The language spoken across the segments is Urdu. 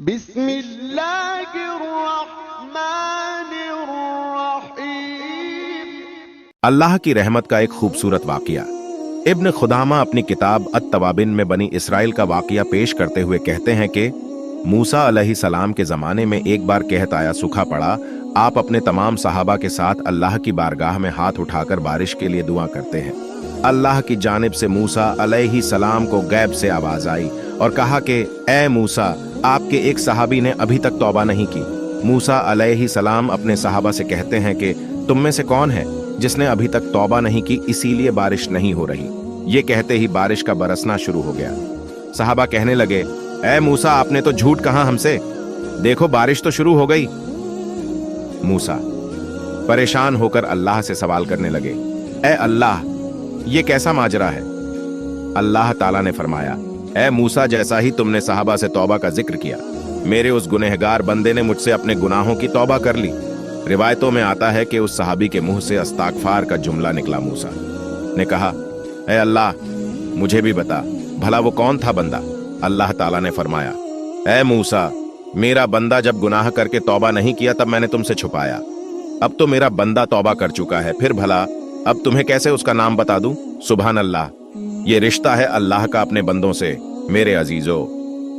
بسم اللہ الرحمن الرحیم۔ اللہ کی رحمت کا ایک خوبصورت واقعہ۔ ابن خدامہ اپنی کتاب التوابین میں بنی اسرائیل کا واقعہ پیش کرتے ہوئے کہتے ہیں کہ موسیٰ علیہ السلام کے زمانے میں ایک بار قحط آیا، سوکھا پڑا۔ آپ اپنے تمام صحابہ کے ساتھ اللہ کی بارگاہ میں ہاتھ اٹھا کر بارش کے لیے دعا کرتے ہیں۔ اللہ کی جانب سے موسیٰ علیہ السلام کو غیب سے آواز آئی اور کہا کہ اے موسیٰ، آپ کے ایک صحابی نے ابھی تک توبہ نہیں کی۔ موسیٰ علیہ السلام اپنے صحابہ سے کہتے ہیں کہ تم میں سے کون ہے جس نے ابھی تک توبہ نہیں کی، اسی لیے بارش نہیں ہو رہی۔ یہ کہتے ہی بارش کا برسنا شروع ہو گیا۔ صحابہ کہنے لگے، اے موسیٰ، آپ نے تو جھوٹ کہا ہم سے، دیکھو بارش تو شروع ہو گئی۔ موسیٰ پریشان ہو کر اللہ سے سوال کرنے لگے، اے اللہ، یہ کیسا ماجرا ہے؟ اللہ تعالیٰ نے فرمایا، اے موسیٰ، جیسا ہی تم نے صحابہ سے توبہ کا ذکر کیا، میرے اس گنہگار بندے نے مجھ سے اپنے گناہوں کی توبہ کر لی۔ روایتوں میں آتا ہے کہ اس صحابی کے منہ سے استغفار کا جملہ نکلا۔ موسیٰ نے کہا، اے اللہ، مجھے بھی بتا، بھلا وہ کون تھا بندہ؟ اللہ تعالیٰ نے فرمایا، اے موسیٰ، میرا بندہ جب گناہ کر کے توبہ نہیں کیا تب میں نے تم سے چھپایا۔ اب تو میرا بندہ توبہ کر چکا ہے، پھر بھلا اب تمہیں کیسے اس کا نام بتا دوں؟ سبحان اللہ، یہ رشتہ ہے اللہ کا اپنے بندوں سے۔ میرے عزیزو،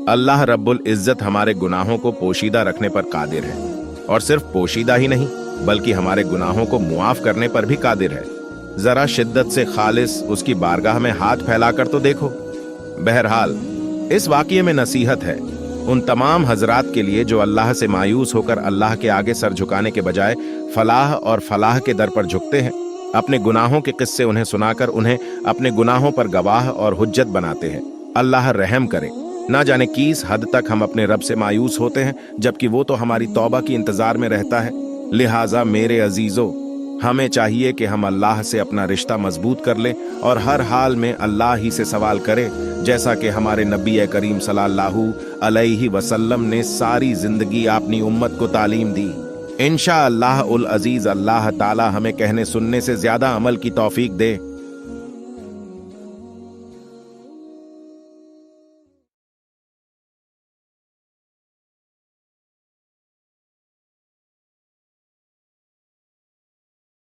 اللہ رب العزت ہمارے گناہوں کو پوشیدہ رکھنے پر قادر ہے، اور صرف پوشیدہ ہی نہیں بلکہ ہمارے گناہوں کو معاف کرنے پر بھی قادر ہے۔ ذرا شدت سے خالص اس کی بارگاہ میں ہاتھ پھیلا کر تو دیکھو۔ بہرحال اس واقعے میں نصیحت ہے ان تمام حضرات کے لیے جو اللہ سے مایوس ہو کر اللہ کے آگے سر جھکانے کے بجائے فلاح اور فلاح کے در پر جھکتے ہیں، اپنے گناہوں کے قصے انہیں سنا کر انہیں اپنے گناہوں پر گواہ اور حجت بناتے ہیں۔ اللہ رحم کرے، نہ جانے کس حد تک ہم اپنے رب سے مایوس ہوتے ہیں جبکہ وہ تو ہماری توبہ کی انتظار میں رہتا ہے۔ لہٰذا میرے عزیزو، ہمیں چاہیے کہ ہم اللہ سے اپنا رشتہ مضبوط کر لیں اور ہر حال میں اللہ ہی سے سوال کریں، جیسا کہ ہمارے نبی کریم صلی اللہ علیہ وسلم نے ساری زندگی اپنی امت کو تعلیم دی۔ انشاءاللہ العزیز اللہ تعالی ہمیں کہنے سننے سے زیادہ عمل کی توفیق دے۔